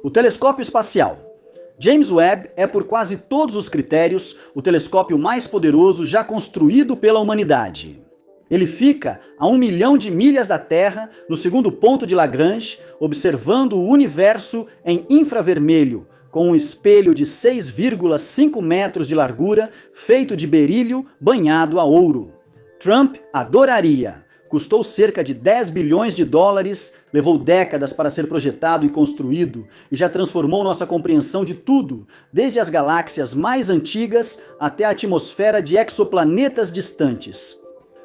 O telescópio espacial. James Webb é, por quase todos os critérios, o telescópio mais poderoso já construído pela humanidade. Ele fica a 1 milhão de milhas da Terra, no segundo ponto de Lagrange, observando o universo em infravermelho, com um espelho de 6,5 metros de largura, feito de berílio banhado a ouro. Trump adoraria. Custou cerca de 10 bilhões de dólares, levou décadas para ser projetado e construído e já transformou nossa compreensão de tudo, desde as galáxias mais antigas até a atmosfera de exoplanetas distantes.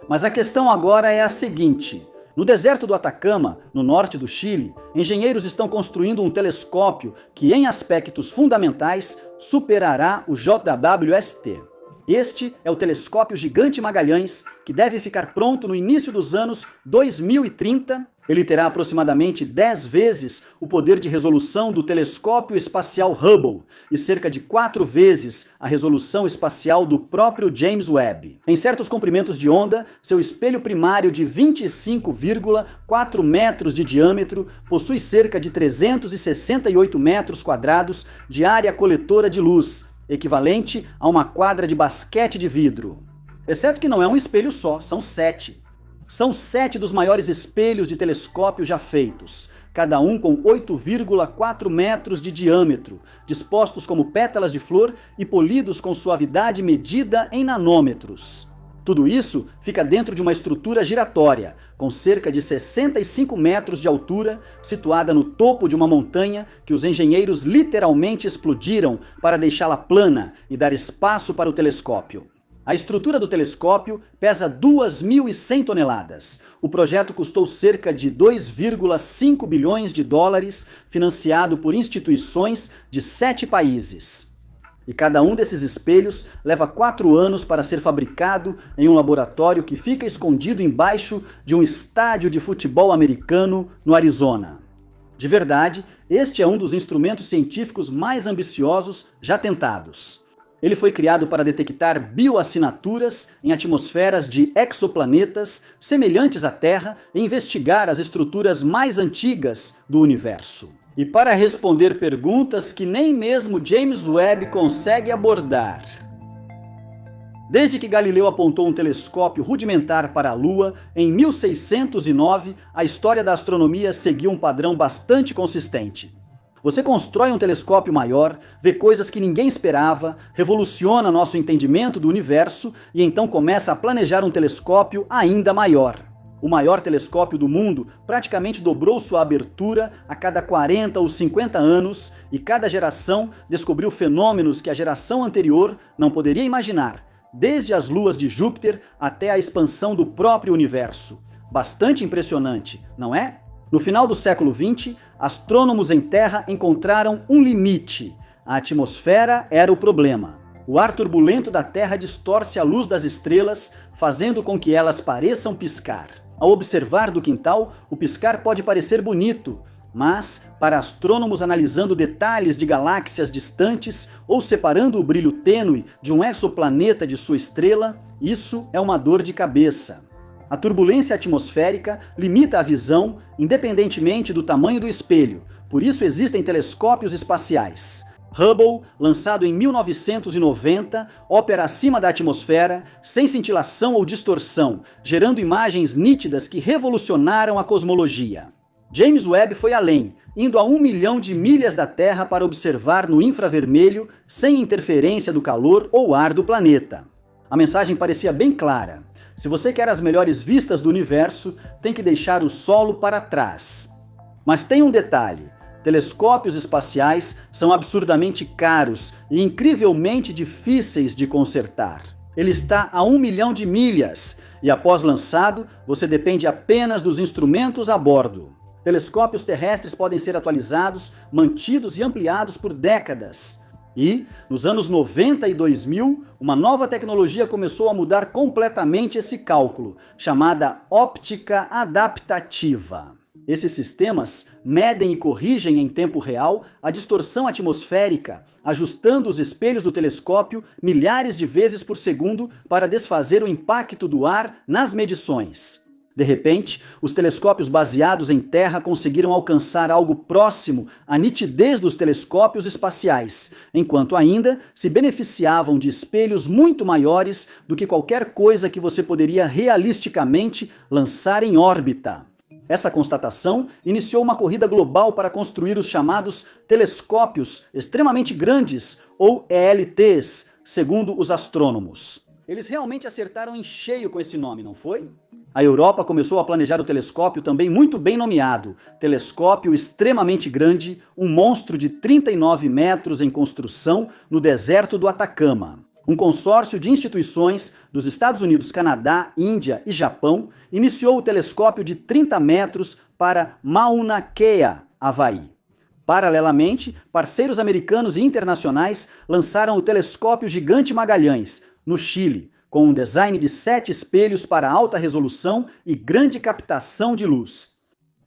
Mas a questão agora é a seguinte: no deserto do Atacama, no norte do Chile, engenheiros estão construindo um telescópio que, em aspectos fundamentais, superará o JWST. Este é o telescópio Gigante Magalhães, que deve ficar pronto no início dos anos 2030. Ele terá aproximadamente 10 vezes o poder de resolução do telescópio espacial Hubble e cerca de 4 vezes a resolução espacial do próprio James Webb. Em certos comprimentos de onda, seu espelho primário de 25,4 metros de diâmetro possui cerca de 368 metros quadrados de área coletora de luz, equivalente a uma quadra de basquete de vidro. Exceto que não é um espelho só, são 7. São 7 dos maiores espelhos de telescópio já feitos, cada um com 8,4 metros de diâmetro, dispostos como pétalas de flor e polidos com suavidade medida em nanômetros. Tudo isso fica dentro de uma estrutura giratória, com cerca de 65 metros de altura, situada no topo de uma montanha que os engenheiros literalmente explodiram para deixá-la plana e dar espaço para o telescópio. A estrutura do telescópio pesa 2.100 toneladas. O projeto custou cerca de 2,5 bilhões de dólares, financiado por instituições de 7 países. E cada um desses espelhos leva 4 anos para ser fabricado em um laboratório que fica escondido embaixo de um estádio de futebol americano no Arizona. De verdade, este é um dos instrumentos científicos mais ambiciosos já tentados. Ele foi criado para detectar bioassinaturas em atmosferas de exoplanetas semelhantes à Terra e investigar as estruturas mais antigas do universo. E para responder perguntas que nem mesmo James Webb consegue abordar. Desde que Galileu apontou um telescópio rudimentar para a Lua, em 1609, a história da astronomia seguiu um padrão bastante consistente. Você constrói um telescópio maior, vê coisas que ninguém esperava, revoluciona nosso entendimento do universo e então começa a planejar um telescópio ainda maior. O maior telescópio do mundo praticamente dobrou sua abertura a cada 40 ou 50 anos e cada geração descobriu fenômenos que a geração anterior não poderia imaginar, desde as luas de Júpiter até a expansão do próprio universo. Bastante impressionante, não é? No final do século XX, astrônomos em Terra encontraram um limite. A atmosfera era o problema. O ar turbulento da Terra distorce a luz das estrelas, fazendo com que elas pareçam piscar. Ao observar do quintal, o piscar pode parecer bonito, mas, para astrônomos analisando detalhes de galáxias distantes ou separando o brilho tênue de um exoplaneta de sua estrela, isso é uma dor de cabeça. A turbulência atmosférica limita a visão, independentemente do tamanho do espelho, por isso existem telescópios espaciais. Hubble, lançado em 1990, opera acima da atmosfera, sem cintilação ou distorção, gerando imagens nítidas que revolucionaram a cosmologia. James Webb foi além, indo a 1 milhão de milhas da Terra para observar no infravermelho, sem interferência do calor ou ar do planeta. A mensagem parecia bem clara. Se você quer as melhores vistas do universo, tem que deixar o solo para trás. Mas tem um detalhe. Telescópios espaciais são absurdamente caros e incrivelmente difíceis de consertar. Ele está a 1 milhão de milhas e, após lançado, você depende apenas dos instrumentos a bordo. Telescópios terrestres podem ser atualizados, mantidos e ampliados por décadas. E, nos anos 90 e 2000, uma nova tecnologia começou a mudar completamente esse cálculo, chamada óptica adaptativa. Esses sistemas medem e corrigem em tempo real a distorção atmosférica, ajustando os espelhos do telescópio milhares de vezes por segundo para desfazer o impacto do ar nas medições. De repente, os telescópios baseados em terra conseguiram alcançar algo próximo à nitidez dos telescópios espaciais, enquanto ainda se beneficiavam de espelhos muito maiores do que qualquer coisa que você poderia realisticamente lançar em órbita. Essa constatação iniciou uma corrida global para construir os chamados telescópios extremamente grandes, ou ELTs, segundo os astrônomos. Eles realmente acertaram em cheio com esse nome, não foi? A Europa começou a planejar o telescópio também muito bem nomeado, telescópio extremamente grande, um monstro de 39 metros em construção no deserto do Atacama. Um consórcio de instituições dos Estados Unidos, Canadá, Índia e Japão iniciou o telescópio de 30 metros para Mauna Kea, Havaí. Paralelamente, parceiros americanos e internacionais lançaram o telescópio Gigante Magalhães, no Chile, com um design de 7 espelhos para alta resolução e grande captação de luz.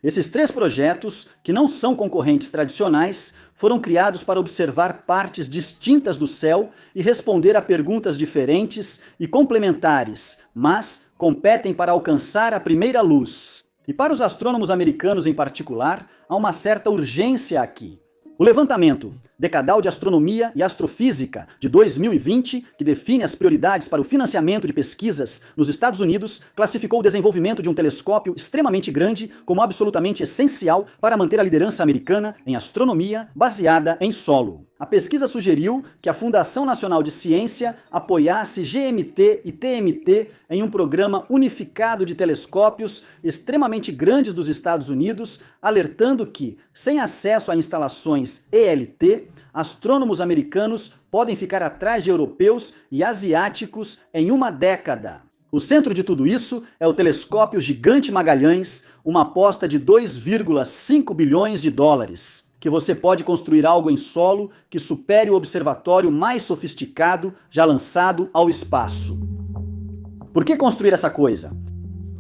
Esses 3 projetos, que não são concorrentes tradicionais, foram criados para observar partes distintas do céu e responder a perguntas diferentes e complementares, mas competem para alcançar a primeira luz. E para os astrônomos americanos em particular, há uma certa urgência aqui. O levantamento Decadal de Astronomia e Astrofísica de 2020, que define as prioridades para o financiamento de pesquisas nos Estados Unidos, classificou o desenvolvimento de um telescópio extremamente grande como absolutamente essencial para manter a liderança americana em astronomia baseada em solo. A pesquisa sugeriu que a Fundação Nacional de Ciência apoiasse GMT e TMT em um programa unificado de telescópios extremamente grandes dos Estados Unidos, alertando que, sem acesso a instalações ELT, astrônomos americanos podem ficar atrás de europeus e asiáticos em uma década. O centro de tudo isso é o telescópio Gigante Magalhães, uma aposta de 2,5 bilhões de dólares. Que você pode construir algo em solo que supere o observatório mais sofisticado já lançado ao espaço. Por que construir essa coisa?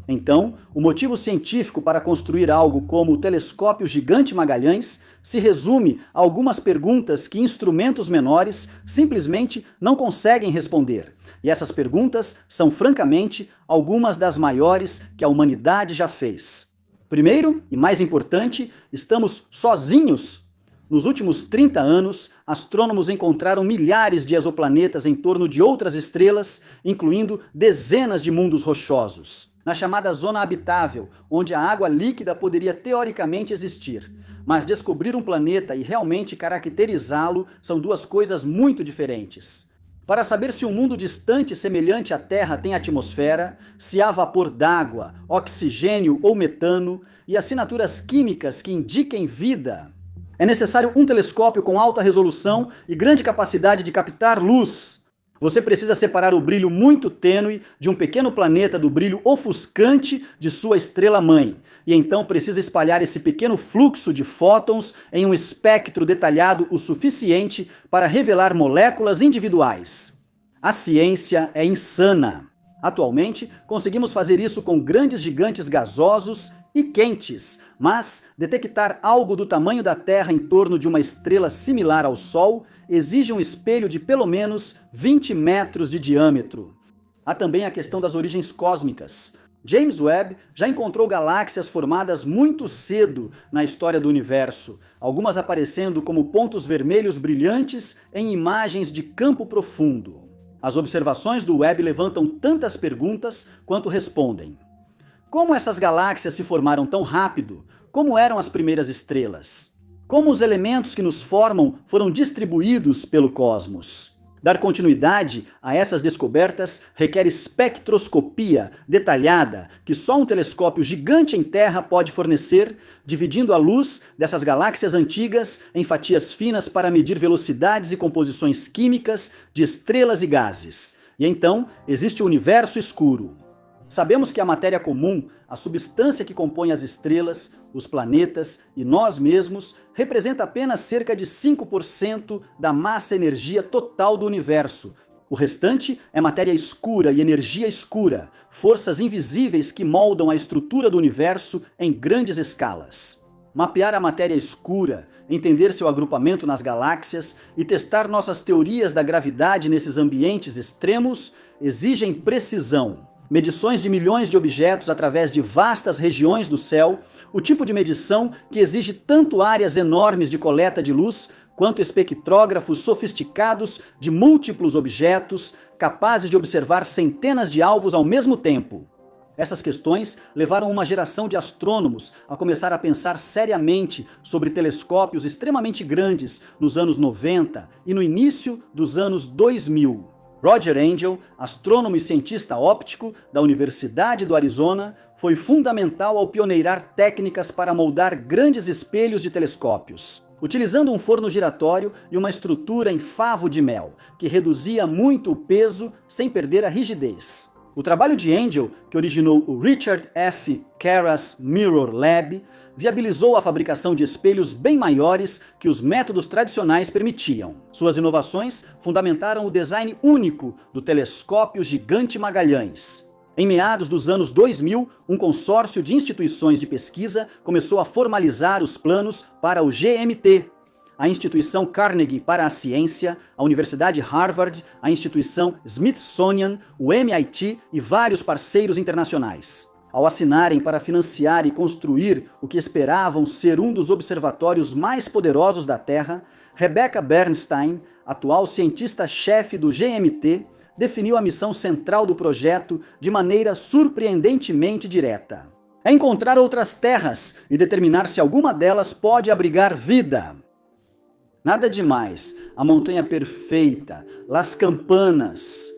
Então, o motivo científico para construir algo como o telescópio Gigante Magalhães se resume a algumas perguntas que instrumentos menores simplesmente não conseguem responder. E essas perguntas são, francamente, algumas das maiores que a humanidade já fez. Primeiro, e mais importante, estamos sozinhos. Nos últimos 30 anos, astrônomos encontraram milhares de exoplanetas em torno de outras estrelas, incluindo dezenas de mundos rochosos, na chamada zona habitável, onde a água líquida poderia teoricamente existir. Mas descobrir um planeta e realmente caracterizá-lo são duas coisas muito diferentes. Para saber se um mundo distante semelhante à Terra tem atmosfera, se há vapor d'água, oxigênio ou metano e assinaturas químicas que indiquem vida, é necessário um telescópio com alta resolução e grande capacidade de captar luz. Você precisa separar o brilho muito tênue de um pequeno planeta do brilho ofuscante de sua estrela-mãe, e então precisa espalhar esse pequeno fluxo de fótons em um espectro detalhado o suficiente para revelar moléculas individuais. A ciência é insana. Atualmente, conseguimos fazer isso com grandes gigantes gasosos e quentes, mas detectar algo do tamanho da Terra em torno de uma estrela similar ao Sol exige um espelho de pelo menos 20 metros de diâmetro. Há também a questão das origens cósmicas. James Webb já encontrou galáxias formadas muito cedo na história do universo, algumas aparecendo como pontos vermelhos brilhantes em imagens de campo profundo. As observações do Webb levantam tantas perguntas quanto respondem. Como essas galáxias se formaram tão rápido? Como eram as primeiras estrelas? Como os elementos que nos formam foram distribuídos pelo cosmos? Dar continuidade a essas descobertas requer espectroscopia detalhada que só um telescópio gigante em terra pode fornecer, dividindo a luz dessas galáxias antigas em fatias finas para medir velocidades e composições químicas de estrelas e gases. E então existe o universo escuro. Sabemos que a matéria comum, a substância que compõe as estrelas, os planetas e nós mesmos, representa apenas cerca de 5% da massa-energia total do universo. O restante é matéria escura e energia escura, forças invisíveis que moldam a estrutura do universo em grandes escalas. Mapear a matéria escura, entender seu agrupamento nas galáxias e testar nossas teorias da gravidade nesses ambientes extremos exigem precisão. medições de milhões de objetos através de vastas regiões do céu, o tipo de medição que exige tanto áreas enormes de coleta de luz, quanto espectrógrafos sofisticados de múltiplos objetos, capazes de observar centenas de alvos ao mesmo tempo. Essas questões levaram uma geração de astrônomos a começar a pensar seriamente sobre telescópios extremamente grandes nos anos 90 e no início dos anos 2000. Roger Angel, astrônomo e cientista óptico da Universidade do Arizona, foi fundamental ao pioneirar técnicas para moldar grandes espelhos de telescópios, utilizando um forno giratório e uma estrutura em favo de mel, que reduzia muito o peso sem perder a rigidez. O trabalho de Angel, que originou o Richard F. Carras Mirror Lab, viabilizou a fabricação de espelhos bem maiores que os métodos tradicionais permitiam. Suas inovações fundamentaram o design único do telescópio gigante Magalhães. Em meados dos anos 2000, um consórcio de instituições de pesquisa começou a formalizar os planos para o GMT, a instituição Carnegie para a ciência, a Universidade Harvard, a instituição Smithsonian, o MIT e vários parceiros internacionais. Ao assinarem para financiar e construir o que esperavam ser um dos observatórios mais poderosos da Terra, Rebecca Bernstein, atual cientista-chefe do GMT, definiu a missão central do projeto de maneira surpreendentemente direta. É encontrar outras terras e determinar se alguma delas pode abrigar vida. Nada demais, a montanha perfeita, Las Campanas.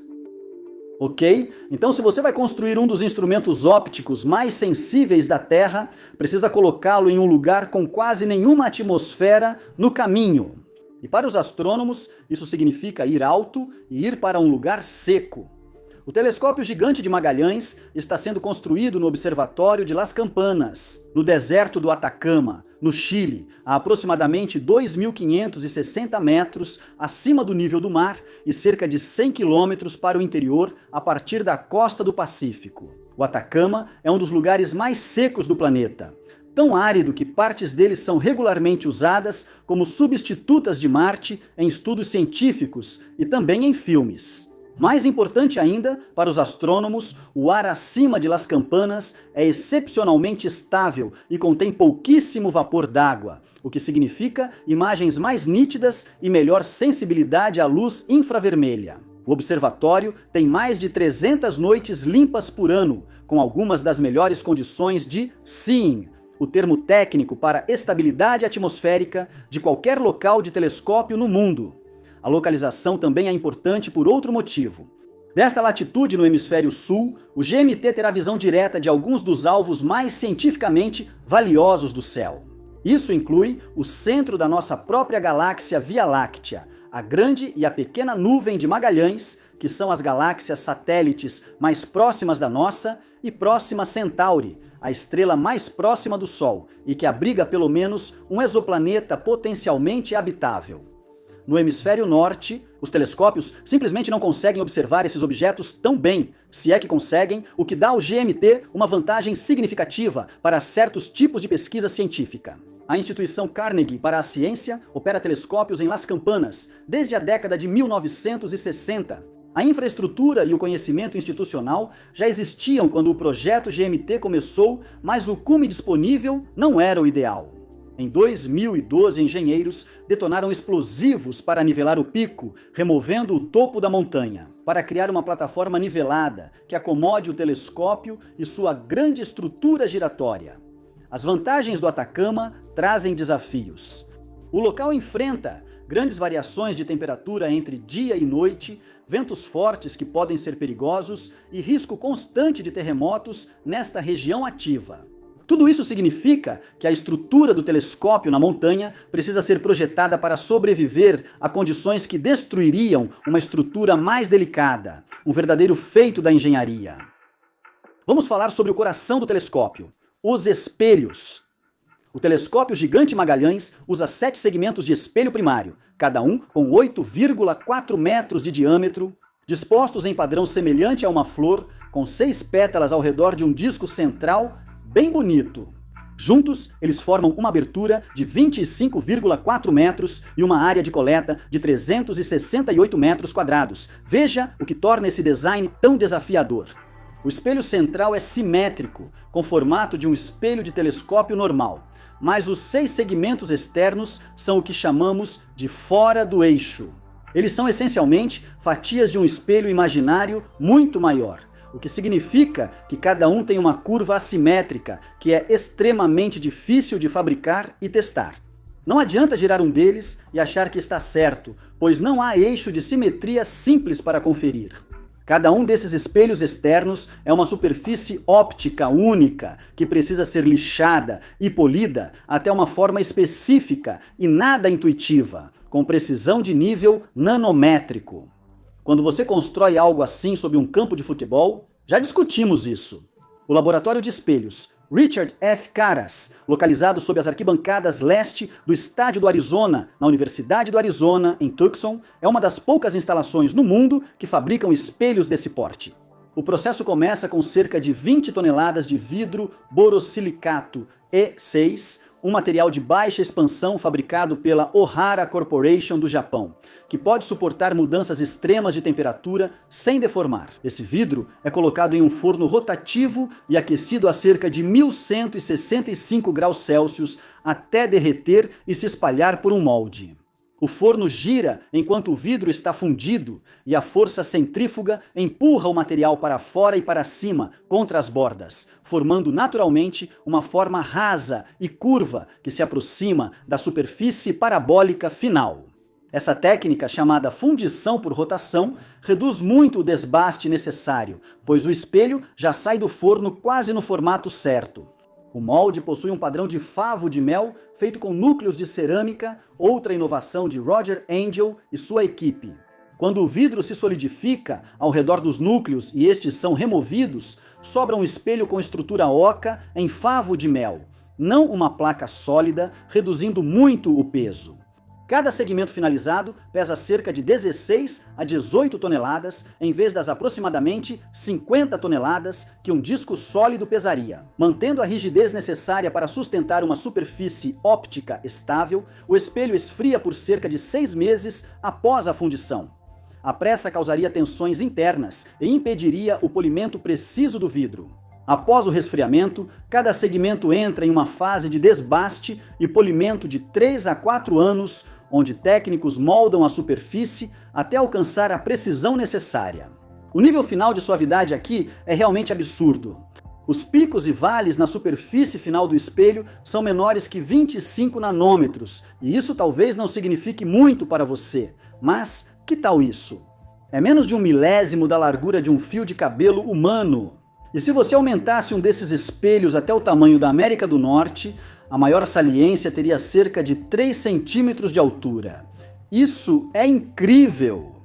Ok? Então, se você vai construir um dos instrumentos ópticos mais sensíveis da Terra, precisa colocá-lo em um lugar com quase nenhuma atmosfera no caminho. E para os astrônomos, isso significa ir alto e ir para um lugar seco. O telescópio gigante de Magalhães está sendo construído no Observatório de Las Campanas, no deserto do Atacama, no Chile, a aproximadamente 2.560 metros acima do nível do mar e cerca de 100 quilômetros para o interior a partir da costa do Pacífico. O Atacama é um dos lugares mais secos do planeta, tão árido que partes dele são regularmente usadas como substitutas de Marte em estudos científicos e também em filmes. Mais importante ainda, para os astrônomos, o ar acima de Las Campanas é excepcionalmente estável e contém pouquíssimo vapor d'água, o que significa imagens mais nítidas e melhor sensibilidade à luz infravermelha. O observatório tem mais de 300 noites limpas por ano, com algumas das melhores condições de seeing, o termo técnico para estabilidade atmosférica de qualquer local de telescópio no mundo. A localização também é importante por outro motivo. Desta latitude no hemisfério sul, o GMT terá visão direta de alguns dos alvos mais cientificamente valiosos do céu. Isso inclui o centro da nossa própria galáxia Via Láctea, a grande e a pequena nuvem de Magalhães, que são as galáxias satélites mais próximas da nossa, e Próxima Centauri, a estrela mais próxima do Sol e que abriga pelo menos um exoplaneta potencialmente habitável. No hemisfério norte, os telescópios simplesmente não conseguem observar esses objetos tão bem, se é que conseguem, o que dá ao GMT uma vantagem significativa para certos tipos de pesquisa científica. A instituição Carnegie para a ciência opera telescópios em Las Campanas desde a década de 1960. A infraestrutura e o conhecimento institucional já existiam quando o projeto GMT começou, mas o cume disponível não era o ideal. Em 2012, engenheiros detonaram explosivos para nivelar o pico, removendo o topo da montanha, para criar uma plataforma nivelada que acomode o telescópio e sua grande estrutura giratória. As vantagens do Atacama trazem desafios. O local enfrenta grandes variações de temperatura entre dia e noite, ventos fortes que podem ser perigosos e risco constante de terremotos nesta região ativa. Tudo isso significa que a estrutura do telescópio na montanha precisa ser projetada para sobreviver a condições que destruiriam uma estrutura mais delicada, um verdadeiro feito da engenharia. Vamos falar sobre o coração do telescópio, os espelhos. O telescópio gigante Magalhães usa 7 segmentos de espelho primário, cada um com 8,4 metros de diâmetro, dispostos em padrão semelhante a uma flor, com 6 pétalas ao redor de um disco central bem bonito. Juntos, eles formam uma abertura de 25,4 metros e uma área de coleta de 368 metros quadrados. Veja o que torna esse design tão desafiador. O espelho central é simétrico, com formato de um espelho de telescópio normal, mas os 6 segmentos externos são o que chamamos de fora do eixo. Eles são essencialmente fatias de um espelho imaginário muito maior, o que significa que cada um tem uma curva assimétrica que é extremamente difícil de fabricar e testar. Não adianta girar um deles e achar que está certo, pois não há eixo de simetria simples para conferir. Cada um desses espelhos externos é uma superfície óptica única, que precisa ser lixada e polida até uma forma específica e nada intuitiva, com precisão de nível nanométrico. Quando você constrói algo assim sob um campo de futebol, já discutimos isso. O laboratório de espelhos Richard F. Caras, localizado sob as arquibancadas leste do estádio do Arizona, na Universidade do Arizona, em Tucson, é uma das poucas instalações no mundo que fabricam espelhos desse porte. O processo começa com cerca de 20 toneladas de vidro borosilicato E6, um material de baixa expansão fabricado pela Ohara Corporation do Japão, que pode suportar mudanças extremas de temperatura sem deformar. Esse vidro é colocado em um forno rotativo e aquecido a cerca de 1165 graus Celsius até derreter e se espalhar por um molde. O forno gira enquanto o vidro está fundido e a força centrífuga empurra o material para fora e para cima, contra as bordas, formando naturalmente uma forma rasa e curva que se aproxima da superfície parabólica final. Essa técnica, chamada fundição por rotação, reduz muito o desbaste necessário, pois o espelho já sai do forno quase no formato certo. O molde possui um padrão de favo de mel feito com núcleos de cerâmica, outra inovação de Roger Angel e sua equipe. Quando o vidro se solidifica ao redor dos núcleos e estes são removidos, sobra um espelho com estrutura oca em favo de mel, não uma placa sólida, reduzindo muito o peso. Cada segmento finalizado pesa cerca de 16 a 18 toneladas, em vez das aproximadamente 50 toneladas que um disco sólido pesaria. Mantendo a rigidez necessária para sustentar uma superfície óptica estável, o espelho esfria por cerca de 6 meses após a fundição. A pressa causaria tensões internas e impediria o polimento preciso do vidro. Após o resfriamento, cada segmento entra em uma fase de desbaste e polimento de 3 a 4 anos, onde técnicos moldam a superfície até alcançar a precisão necessária. O nível final de suavidade aqui é realmente absurdo. Os picos e vales na superfície final do espelho são menores que 25 nanômetros, e isso talvez não signifique muito para você, mas que tal isso? É menos de 1/1000 da largura de um fio de cabelo humano. E se você aumentasse um desses espelhos até o tamanho da América do Norte, a maior saliência teria cerca de 3 centímetros de altura. Isso é incrível!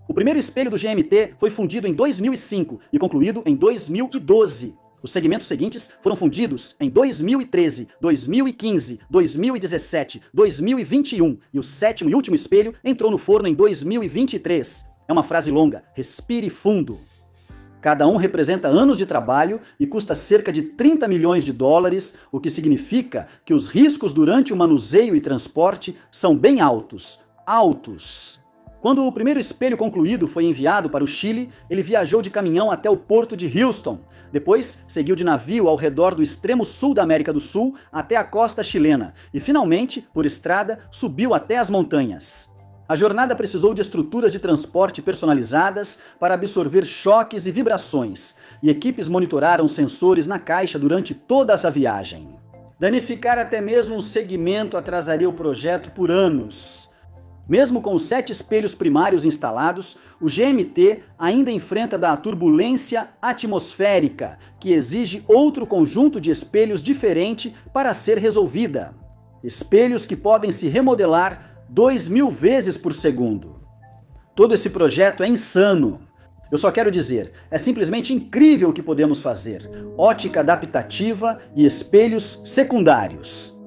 O primeiro espelho do GMT foi fundido em 2005 e concluído em 2012. Os segmentos seguintes foram fundidos em 2013, 2015, 2017, 2021 e o sétimo e último espelho entrou no forno em 2023. É uma frase longa, respire fundo. Cada um representa anos de trabalho e custa cerca de 30 milhões de dólares, o que significa que os riscos durante o manuseio e transporte são bem altos. Altos! Quando o primeiro espelho concluído foi enviado para o Chile, ele viajou de caminhão até o porto de Houston. Depois, seguiu de navio ao redor do extremo sul da América do Sul até a costa chilena e, finalmente, por estrada, subiu até as montanhas. A jornada precisou de estruturas de transporte personalizadas para absorver choques e vibrações, e equipes monitoraram sensores na caixa durante toda essa viagem. Danificar até mesmo um segmento atrasaria o projeto por anos. Mesmo com os 7 espelhos primários instalados, o GMT ainda enfrenta da turbulência atmosférica, que exige outro conjunto de espelhos diferente para ser resolvida. Espelhos que podem se remodelar 2000 vezes por segundo. Todo esse projeto é insano. Eu só quero dizer, é simplesmente incrível o que podemos fazer. Ótica adaptativa e espelhos secundários.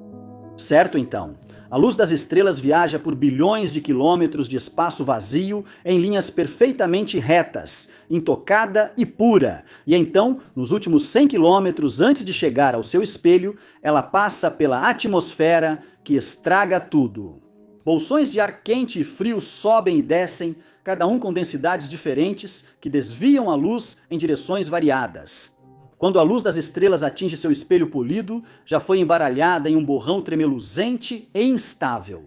Certo, então? A luz das estrelas viaja por bilhões de quilômetros de espaço vazio em linhas perfeitamente retas, intocada e pura. E então, nos últimos 100 quilômetros antes de chegar ao seu espelho, ela passa pela atmosfera que estraga tudo. Bolsões de ar quente e frio sobem e descem, cada um com densidades diferentes que desviam a luz em direções variadas. Quando a luz das estrelas atinge seu espelho polido, já foi embaralhada em um borrão tremeluzente e instável.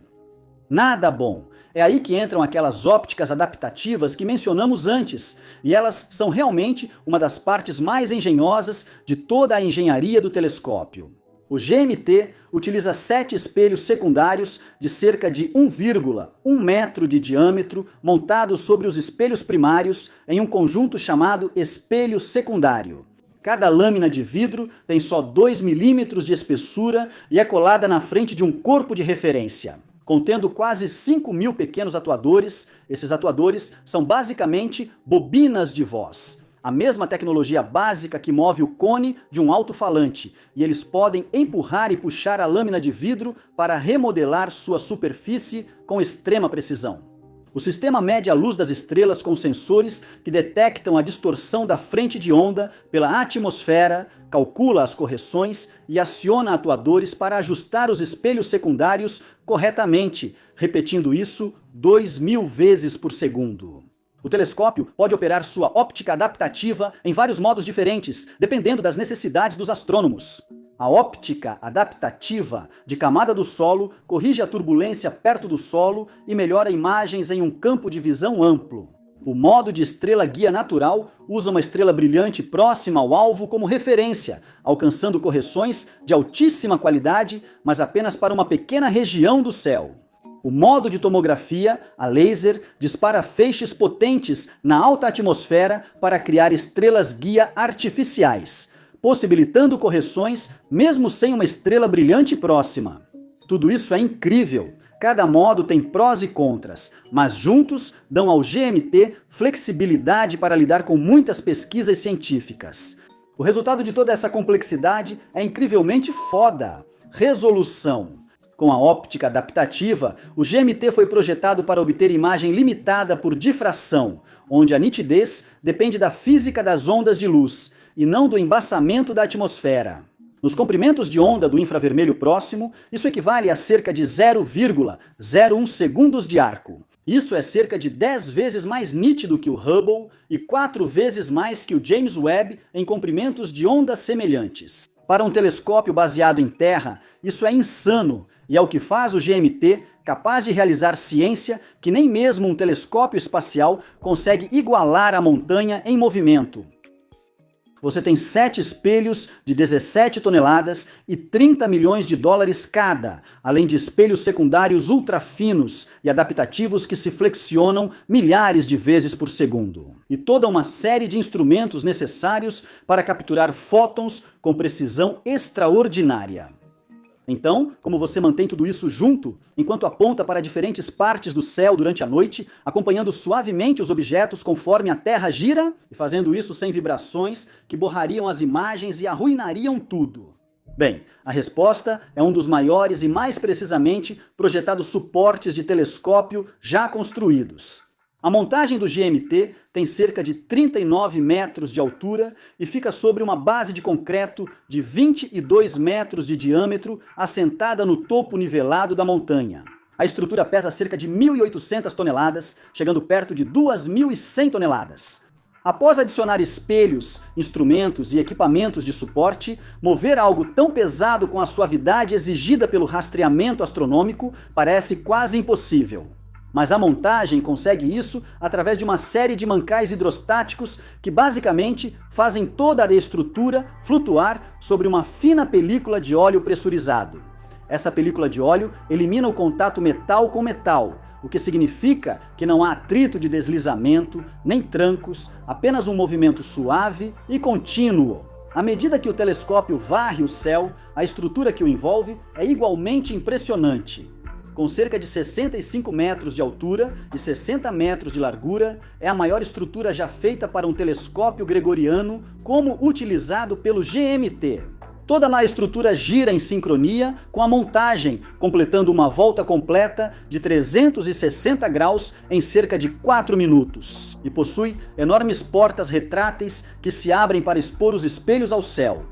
Nada bom! É aí que entram aquelas ópticas adaptativas que mencionamos antes, e elas são realmente uma das partes mais engenhosas de toda a engenharia do telescópio. O GMT utiliza 7 espelhos secundários de cerca de 1,1 metro de diâmetro montados sobre os espelhos primários em um conjunto chamado espelho secundário. Cada lâmina de vidro tem só 2 milímetros de espessura e é colada na frente de um corpo de referência. Contendo quase 5.000 pequenos atuadores, esses atuadores são basicamente bobinas de voz. A mesma tecnologia básica que move o cone de um alto-falante, e eles podem empurrar e puxar a lâmina de vidro para remodelar sua superfície com extrema precisão. O sistema mede a luz das estrelas com sensores que detectam a distorção da frente de onda pela atmosfera, calcula as correções e aciona atuadores para ajustar os espelhos secundários corretamente, repetindo isso 2.000 vezes por segundo. O telescópio pode operar sua óptica adaptativa em vários modos diferentes, dependendo das necessidades dos astrônomos. A óptica adaptativa de camada do solo corrige a turbulência perto do solo e melhora imagens em um campo de visão amplo. O modo de estrela guia natural usa uma estrela brilhante próxima ao alvo como referência, alcançando correções de altíssima qualidade, mas apenas para uma pequena região do céu. O modo de tomografia, a laser, dispara feixes potentes na alta atmosfera para criar estrelas guia artificiais, possibilitando correções mesmo sem uma estrela brilhante próxima. Tudo isso é incrível. Cada modo tem prós e contras, mas juntos dão ao GMT flexibilidade para lidar com muitas pesquisas científicas. O resultado de toda essa complexidade é incrivelmente foda. Resolução. Com a óptica adaptativa, o GMT foi projetado para obter imagem limitada por difração, onde a nitidez depende da física das ondas de luz, e não do embaçamento da atmosfera. Nos comprimentos de onda do infravermelho próximo, isso equivale a cerca de 0,01 segundos de arco. Isso é cerca de 10 vezes mais nítido que o Hubble e 4 vezes mais que o James Webb em comprimentos de onda semelhantes. Para um telescópio baseado em terra, isso é insano e é o que faz o GMT capaz de realizar ciência que nem mesmo um telescópio espacial consegue igualar a montanha em movimento. Você tem 7 espelhos de 17 toneladas e 30 milhões de dólares cada, além de espelhos secundários ultra finos e adaptativos que se flexionam milhares de vezes por segundo. E toda uma série de instrumentos necessários para capturar fótons com precisão extraordinária. Então, como você mantém tudo isso junto, enquanto aponta para diferentes partes do céu durante a noite, acompanhando suavemente os objetos conforme a Terra gira, e fazendo isso sem vibrações que borrariam as imagens e arruinariam tudo? Bem, a resposta é um dos maiores e mais precisamente projetados suportes de telescópio já construídos. A montagem do GMT tem cerca de 39 metros de altura e fica sobre uma base de concreto de 22 metros de diâmetro assentada no topo nivelado da montanha. A estrutura pesa cerca de 1.800 toneladas, chegando perto de 2.100 toneladas. Após adicionar espelhos, instrumentos e equipamentos de suporte, mover algo tão pesado com a suavidade exigida pelo rastreamento astronômico parece quase impossível. Mas a montagem consegue isso através de uma série de mancais hidrostáticos que basicamente fazem toda a estrutura flutuar sobre uma fina película de óleo pressurizado. Essa película de óleo elimina o contato metal com metal, o que significa que não há atrito de deslizamento, nem trancos, apenas um movimento suave e contínuo. À medida que o telescópio varre o céu, a estrutura que o envolve é igualmente impressionante. Com cerca de 65 metros de altura e 60 metros de largura, é a maior estrutura já feita para um telescópio gregoriano como utilizado pelo GMT. Toda a estrutura gira em sincronia com a montagem, completando uma volta completa de 360 graus em cerca de 4 minutos. E possui enormes portas retráteis que se abrem para expor os espelhos ao céu.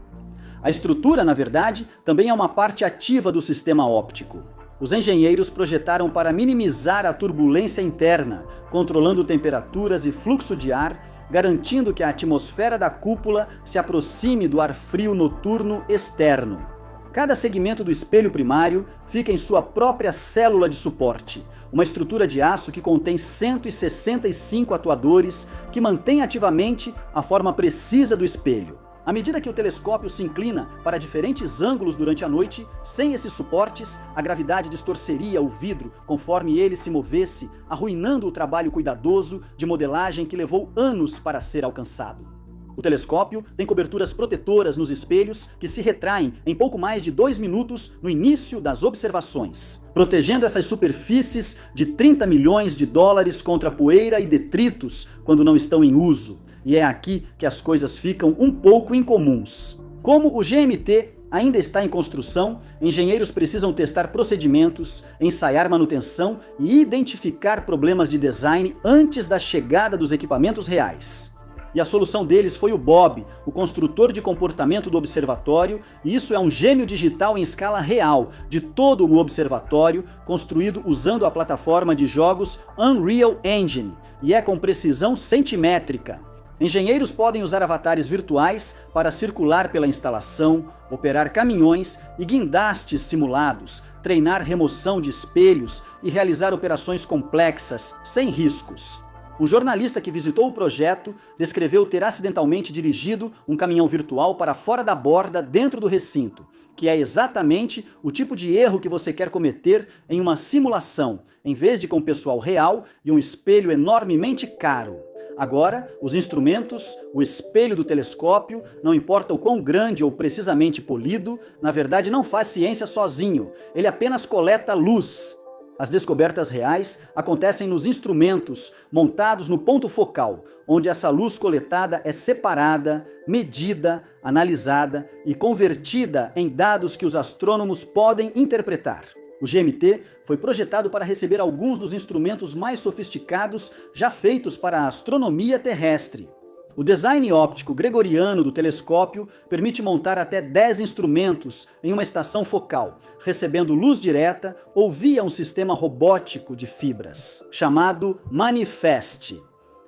A estrutura, na verdade, também é uma parte ativa do sistema óptico. Os engenheiros projetaram para minimizar a turbulência interna, controlando temperaturas e fluxo de ar, garantindo que a atmosfera da cúpula se aproxime do ar frio noturno externo. Cada segmento do espelho primário fica em sua própria célula de suporte, uma estrutura de aço que contém 165 atuadores que mantém ativamente a forma precisa do espelho. À medida que o telescópio se inclina para diferentes ângulos durante a noite, sem esses suportes, a gravidade distorceria o vidro conforme ele se movesse, arruinando o trabalho cuidadoso de modelagem que levou anos para ser alcançado. O telescópio tem coberturas protetoras nos espelhos que se retraem em pouco mais de 2 minutos no início das observações, protegendo essas superfícies de 30 milhões de dólares contra poeira e detritos quando não estão em uso. E é aqui que as coisas ficam um pouco incomuns. Como o GMT ainda está em construção, engenheiros precisam testar procedimentos, ensaiar manutenção e identificar problemas de design antes da chegada dos equipamentos reais. E a solução deles foi o Bob, o construtor de comportamento do observatório, e isso é um gêmeo digital em escala real de todo o observatório, construído usando a plataforma de jogos Unreal Engine, e é com precisão centimétrica. Engenheiros podem usar avatares virtuais para circular pela instalação, operar caminhões e guindastes simulados, treinar remoção de espelhos e realizar operações complexas, sem riscos. Um jornalista que visitou o projeto descreveu ter acidentalmente dirigido um caminhão virtual para fora da borda dentro do recinto, que é exatamente o tipo de erro que você quer cometer em uma simulação, em vez de com pessoal real e um espelho enormemente caro. Agora, os instrumentos, o espelho do telescópio, não importa o quão grande ou precisamente polido, na verdade não faz ciência sozinho, ele apenas coleta luz. As descobertas reais acontecem nos instrumentos montados no ponto focal, onde essa luz coletada é separada, medida, analisada e convertida em dados que os astrônomos podem interpretar. O GMT foi projetado para receber alguns dos instrumentos mais sofisticados já feitos para a astronomia terrestre. O design óptico gregoriano do telescópio permite montar até 10 instrumentos em uma estação focal, recebendo luz direta ou via um sistema robótico de fibras, chamado Manifest.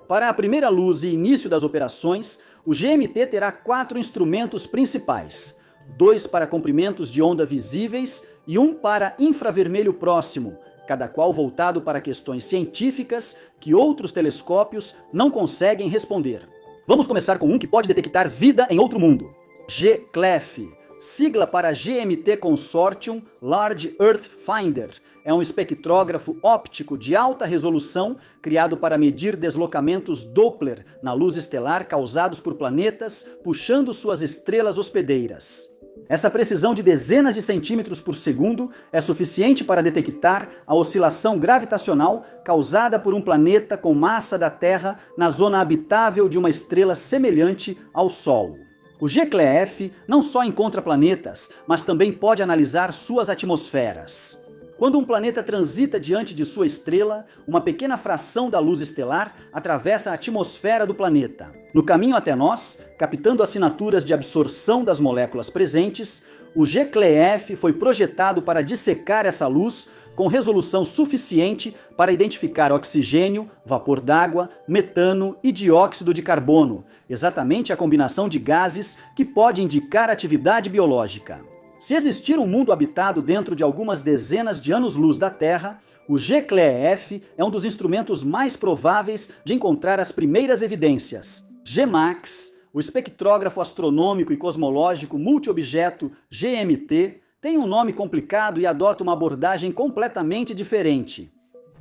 Para a primeira luz e início das operações, o GMT terá 4 instrumentos principais, 2 para comprimentos de onda visíveis e 1 para infravermelho próximo, cada qual voltado para questões científicas que outros telescópios não conseguem responder. Vamos começar com um que pode detectar vida em outro mundo. GCLEF, sigla para GMT Consortium Large Earth Finder. É um espectrógrafo óptico de alta resolução criado para medir deslocamentos Doppler na luz estelar causados por planetas puxando suas estrelas hospedeiras. Essa precisão de dezenas de centímetros por segundo é suficiente para detectar a oscilação gravitacional causada por um planeta com massa da Terra na zona habitável de uma estrela semelhante ao Sol. O GCLEF não só encontra planetas, mas também pode analisar suas atmosferas. Quando um planeta transita diante de sua estrela, uma pequena fração da luz estelar atravessa a atmosfera do planeta. No caminho até nós, captando assinaturas de absorção das moléculas presentes, o GCLEF foi projetado para dissecar essa luz com resolução suficiente para identificar oxigênio, vapor d'água, metano e dióxido de carbono, exatamente a combinação de gases que pode indicar atividade biológica. Se existir um mundo habitado dentro de algumas dezenas de anos-luz da Terra, o GCLEF é um dos instrumentos mais prováveis de encontrar as primeiras evidências. GMAX, o espectrógrafo astronômico e cosmológico multiobjeto GMT, tem um nome complicado e adota uma abordagem completamente diferente.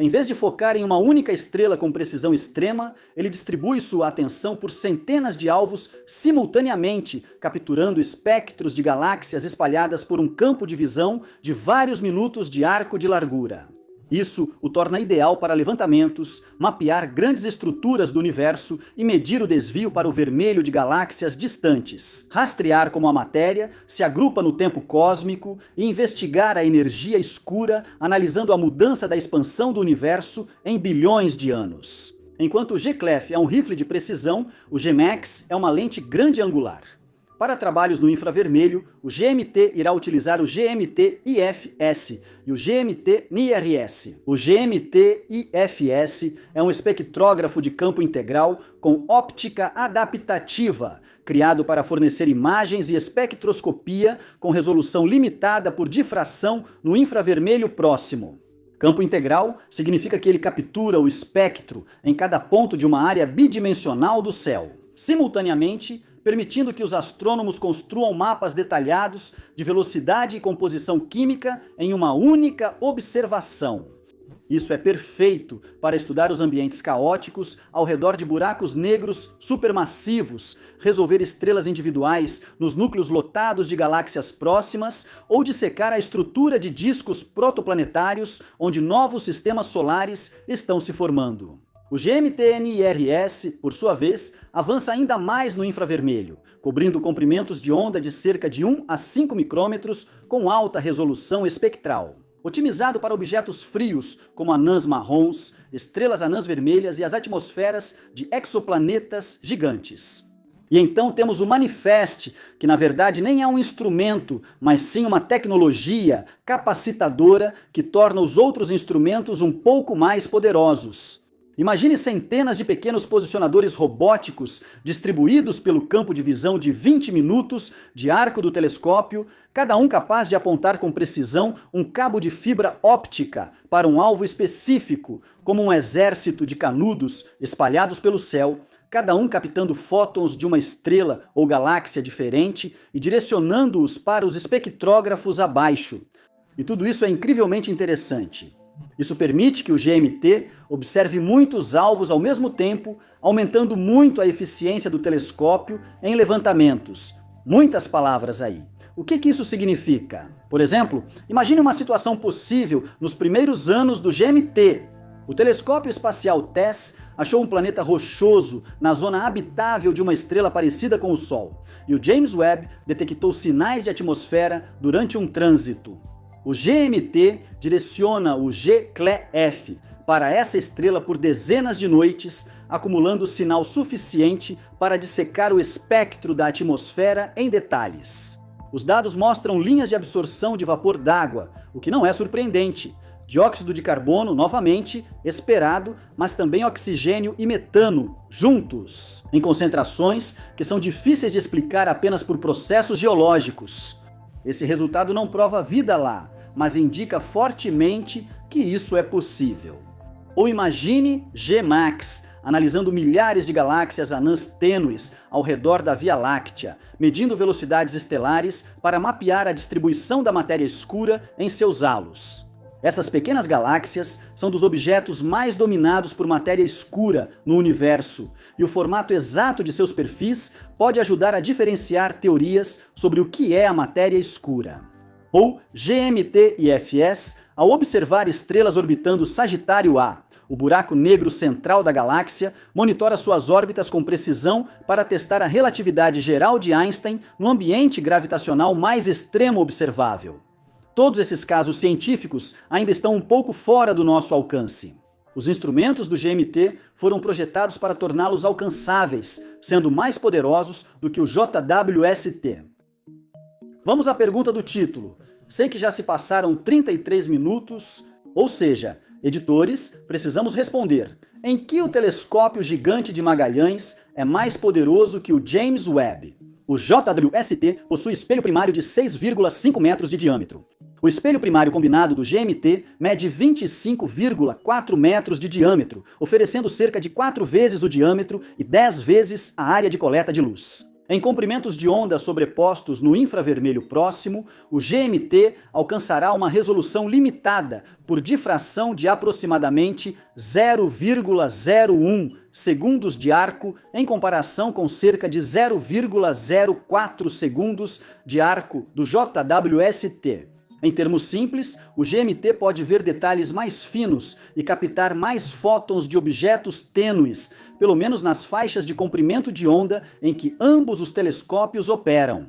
Em vez de focar em uma única estrela com precisão extrema, ele distribui sua atenção por centenas de alvos simultaneamente, capturando espectros de galáxias espalhadas por um campo de visão de vários minutos de arco de largura. Isso o torna ideal para levantamentos, mapear grandes estruturas do universo e medir o desvio para o vermelho de galáxias distantes, rastrear como a matéria se agrupa no tempo cósmico e investigar a energia escura, analisando a mudança da expansão do universo em bilhões de anos. Enquanto o GCLEF é um rifle de precisão, o GMAX é uma lente grande angular. Para trabalhos no infravermelho, o GMT irá utilizar o GMT-IFS e o GMT-NIRS. O GMT-IFS é um espectrógrafo de campo integral com óptica adaptativa, criado para fornecer imagens e espectroscopia com resolução limitada por difração no infravermelho próximo. Campo integral significa que ele captura o espectro em cada ponto de uma área bidimensional do céu, simultaneamente permitindo que os astrônomos construam mapas detalhados de velocidade e composição química em uma única observação. Isso é perfeito para estudar os ambientes caóticos ao redor de buracos negros supermassivos, resolver estrelas individuais nos núcleos lotados de galáxias próximas ou dissecar a estrutura de discos protoplanetários onde novos sistemas solares estão se formando. O GMT-NIRS, por sua vez, avança ainda mais no infravermelho, cobrindo comprimentos de onda de cerca de 1 a 5 micrômetros com alta resolução espectral. Otimizado para objetos frios, como anãs marrons, estrelas anãs vermelhas e as atmosferas de exoplanetas gigantes. E então temos o Manifest, que na verdade nem é um instrumento, mas sim uma tecnologia capacitadora que torna os outros instrumentos um pouco mais poderosos. Imagine centenas de pequenos posicionadores robóticos distribuídos pelo campo de visão de 20 minutos de arco do telescópio, cada um capaz de apontar com precisão um cabo de fibra óptica para um alvo específico, como um exército de canudos espalhados pelo céu, cada um captando fótons de uma estrela ou galáxia diferente e direcionando-os para os espectrógrafos abaixo. E tudo isso é incrivelmente interessante. Isso permite que o GMT observe muitos alvos ao mesmo tempo, aumentando muito a eficiência do telescópio em levantamentos. Muitas palavras aí. O que isso significa? Por exemplo, imagine uma situação possível nos primeiros anos do GMT. O telescópio espacial TESS achou um planeta rochoso na zona habitável de uma estrela parecida com o Sol, e o James Webb detectou sinais de atmosfera durante um trânsito. O GMT direciona o GCLE-F para essa estrela por dezenas de noites, acumulando sinal suficiente para dissecar o espectro da atmosfera em detalhes. Os dados mostram linhas de absorção de vapor d'água, o que não é surpreendente. Dióxido de carbono, novamente, esperado, mas também oxigênio e metano, juntos, em concentrações que são difíceis de explicar apenas por processos geológicos. Esse resultado não prova vida lá, mas indica fortemente que isso é possível. Ou imagine GMAX, analisando milhares de galáxias anãs tênues ao redor da Via Láctea, medindo velocidades estelares para mapear a distribuição da matéria escura em seus halos. Essas pequenas galáxias são dos objetos mais dominados por matéria escura no universo, e o formato exato de seus perfis pode ajudar a diferenciar teorias sobre o que é a matéria escura. Ou GMT-IFS, ao observar estrelas orbitando Sagitário A, o buraco negro central da galáxia, monitora suas órbitas com precisão para testar a relatividade geral de Einstein no ambiente gravitacional mais extremo observável. Todos esses casos científicos ainda estão um pouco fora do nosso alcance. Os instrumentos do GMT foram projetados para torná-los alcançáveis, sendo mais poderosos do que o JWST. Vamos à pergunta do título. Sei que já se passaram 33 minutos, ou seja, editores, precisamos responder. Em que o telescópio gigante de Magalhães é mais poderoso que o James Webb? O JWST possui espelho primário de 6,5 metros de diâmetro. O espelho primário combinado do GMT mede 25,4 metros de diâmetro, oferecendo cerca de 4 vezes o diâmetro e 10 vezes a área de coleta de luz. Em comprimentos de onda sobrepostos no infravermelho próximo, o GMT alcançará uma resolução limitada por difração de aproximadamente 0,01 segundos de arco, em comparação com cerca de 0,04 segundos de arco do JWST. Em termos simples, o GMT pode ver detalhes mais finos e captar mais fótons de objetos tênues, pelo menos nas faixas de comprimento de onda em que ambos os telescópios operam.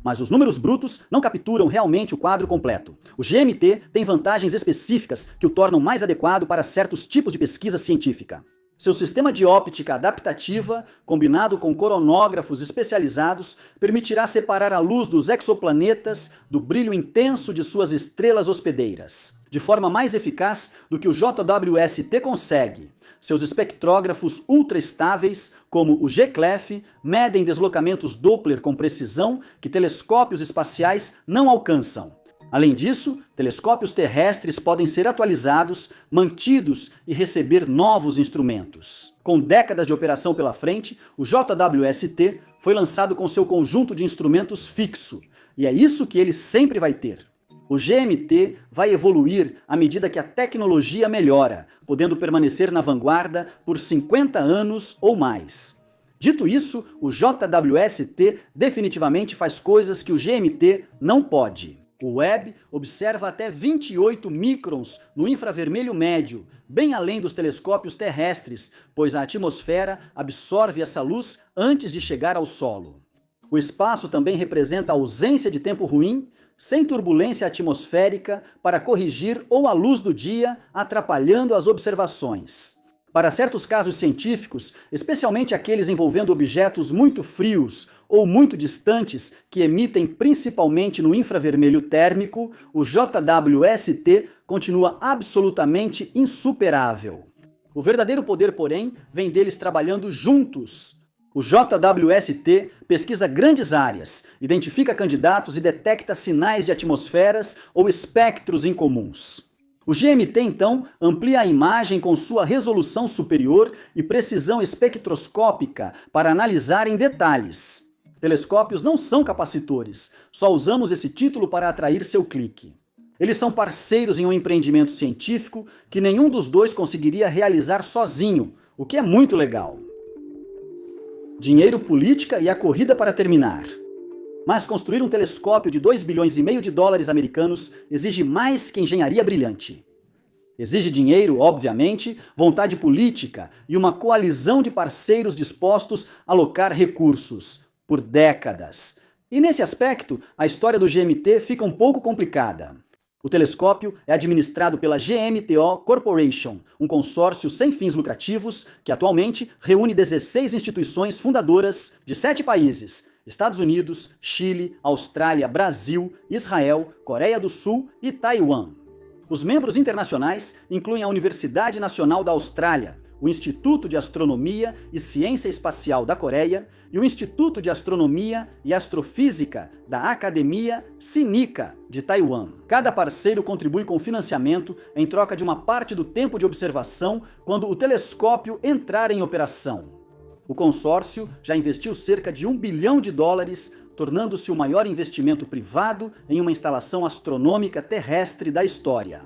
Mas os números brutos não capturam realmente o quadro completo. O GMT tem vantagens específicas que o tornam mais adequado para certos tipos de pesquisa científica. Seu sistema de óptica adaptativa, combinado com coronógrafos especializados, permitirá separar a luz dos exoplanetas do brilho intenso de suas estrelas hospedeiras, de forma mais eficaz do que o JWST consegue. Seus espectrógrafos ultra-estáveis, como o G-clef, medem deslocamentos Doppler com precisão que telescópios espaciais não alcançam. Além disso, telescópios terrestres podem ser atualizados, mantidos e receber novos instrumentos. Com décadas de operação pela frente, o JWST foi lançado com seu conjunto de instrumentos fixo, e é isso que ele sempre vai ter. O GMT vai evoluir à medida que a tecnologia melhora, podendo permanecer na vanguarda por 50 anos ou mais. Dito isso, o JWST definitivamente faz coisas que o GMT não pode. O Webb observa até 28 microns no infravermelho médio, bem além dos telescópios terrestres, pois a atmosfera absorve essa luz antes de chegar ao solo. O espaço também representa a ausência de tempo ruim, sem turbulência atmosférica para corrigir ou a luz do dia, atrapalhando as observações. Para certos casos científicos, especialmente aqueles envolvendo objetos muito frios ou muito distantes, que emitem principalmente no infravermelho térmico, o JWST continua absolutamente insuperável. O verdadeiro poder, porém, vem deles trabalhando juntos. O JWST pesquisa grandes áreas, identifica candidatos e detecta sinais de atmosferas ou espectros incomuns. O GMT, então, amplia a imagem com sua resolução superior e precisão espectroscópica para analisar em detalhes. Telescópios não são capacitores, só usamos esse título para atrair seu clique. Eles são parceiros em um empreendimento científico que nenhum dos dois conseguiria realizar sozinho, o que é muito legal. Dinheiro, política e a corrida para terminar. Mas construir um telescópio de 2,5 bilhões de dólares americanos exige mais que engenharia brilhante. Exige dinheiro, obviamente, vontade política e uma coalizão de parceiros dispostos a alocar recursos, por décadas. E nesse aspecto, a história do GMT fica um pouco complicada. O telescópio é administrado pela GMTO Corporation, um consórcio sem fins lucrativos que atualmente reúne 16 instituições fundadoras de 7 países: Estados Unidos, Chile, Austrália, Brasil, Israel, Coreia do Sul e Taiwan. Os membros internacionais incluem a Universidade Nacional da Austrália, o Instituto de Astronomia e Ciência Espacial da Coreia e o Instituto de Astronomia e Astrofísica da Academia Sinica de Taiwan. Cada parceiro contribui com financiamento em troca de uma parte do tempo de observação quando o telescópio entrar em operação. O consórcio já investiu cerca de $1 bilhão, tornando-se o maior investimento privado em uma instalação astronômica terrestre da história.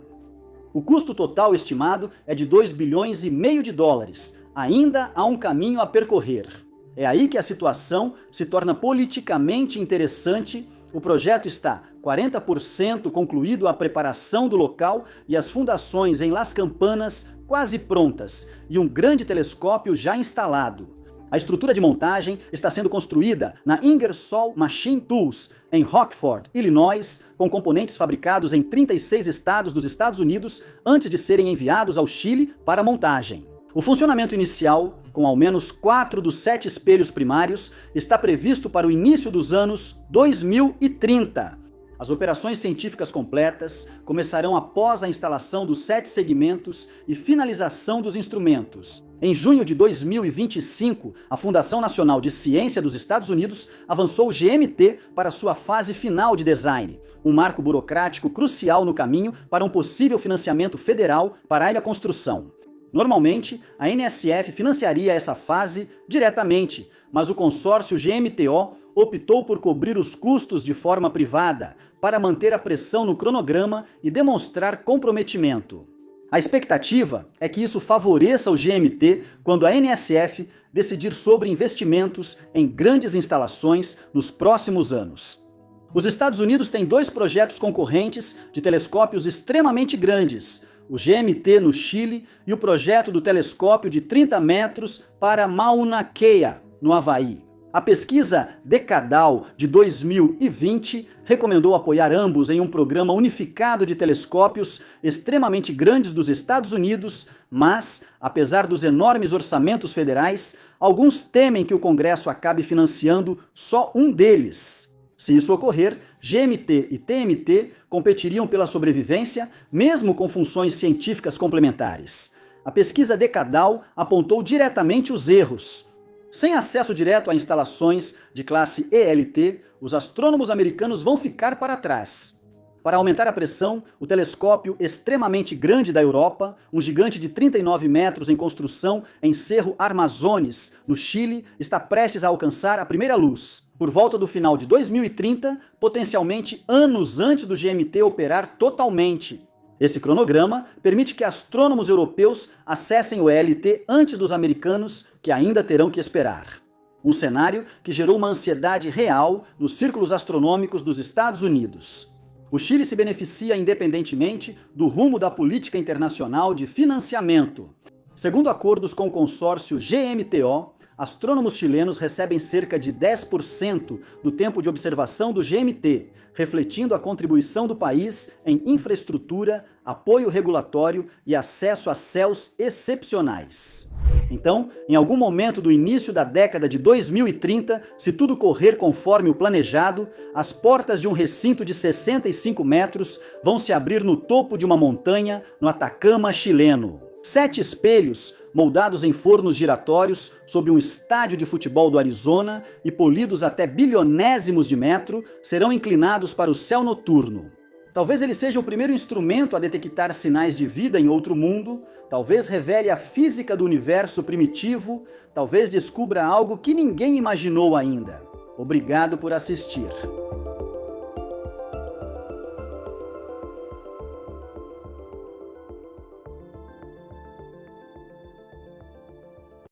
O custo total estimado é de $2,5 bilhões. Ainda há um caminho a percorrer. É aí que a situação se torna politicamente interessante. O projeto está 40% concluído a preparação do local e as fundações em Las Campanas quase prontas e um grande telescópio já instalado. A estrutura de montagem está sendo construída na Ingersoll Machine Tools, em Rockford, Illinois, com componentes fabricados em 36 estados dos Estados Unidos antes de serem enviados ao Chile para a montagem. O funcionamento inicial, com ao menos 4 dos 7 espelhos primários, está previsto para o início dos anos 2030. As operações científicas completas começarão após a instalação dos 7 segmentos e finalização dos instrumentos. Em junho de 2025, a Fundação Nacional de Ciência dos Estados Unidos avançou o GMT para sua fase final de design, um marco burocrático crucial no caminho para um possível financiamento federal para a construção. Normalmente, a NSF financiaria essa fase diretamente, mas o consórcio GMTO optou por cobrir os custos de forma privada, para manter a pressão no cronograma e demonstrar comprometimento. A expectativa é que isso favoreça o GMT quando a NSF decidir sobre investimentos em grandes instalações nos próximos anos. Os Estados Unidos têm 2 projetos concorrentes de telescópios extremamente grandes, o GMT no Chile e o projeto do telescópio de 30 metros para Mauna Kea, no Havaí. A pesquisa Decadal de 2020 recomendou apoiar ambos em um programa unificado de telescópios extremamente grandes dos Estados Unidos, mas, apesar dos enormes orçamentos federais, alguns temem que o Congresso acabe financiando só um deles. Se isso ocorrer, GMT e TMT competiriam pela sobrevivência, mesmo com funções científicas complementares. A pesquisa Decadal apontou diretamente os erros. Sem acesso direto a instalações de classe ELT, os astrônomos americanos vão ficar para trás. Para aumentar a pressão, o telescópio extremamente grande da Europa, um gigante de 39 metros em construção em Cerro Armazones, no Chile, está prestes a alcançar a primeira luz. Por volta do final de 2030, potencialmente anos antes do GMT operar totalmente. Esse cronograma permite que astrônomos europeus acessem o ELT antes dos americanos, que ainda terão que esperar. Um cenário que gerou uma ansiedade real nos círculos astronômicos dos Estados Unidos. O Chile se beneficia independentemente do rumo da política internacional de financiamento. Segundo acordos com o consórcio GMTO, astrônomos chilenos recebem cerca de 10% do tempo de observação do GMT, refletindo a contribuição do país em infraestrutura, apoio regulatório e acesso a céus excepcionais. Então, em algum momento do início da década de 2030, se tudo correr conforme o planejado, as portas de um recinto de 65 metros vão se abrir no topo de uma montanha no Atacama chileno. 7 espelhos, moldados em fornos giratórios sob um estádio de futebol do Arizona e polidos até bilionésimos de metro, serão inclinados para o céu noturno. Talvez ele seja o primeiro instrumento a detectar sinais de vida em outro mundo, talvez revele a física do universo primitivo, talvez descubra algo que ninguém imaginou ainda. Obrigado por assistir.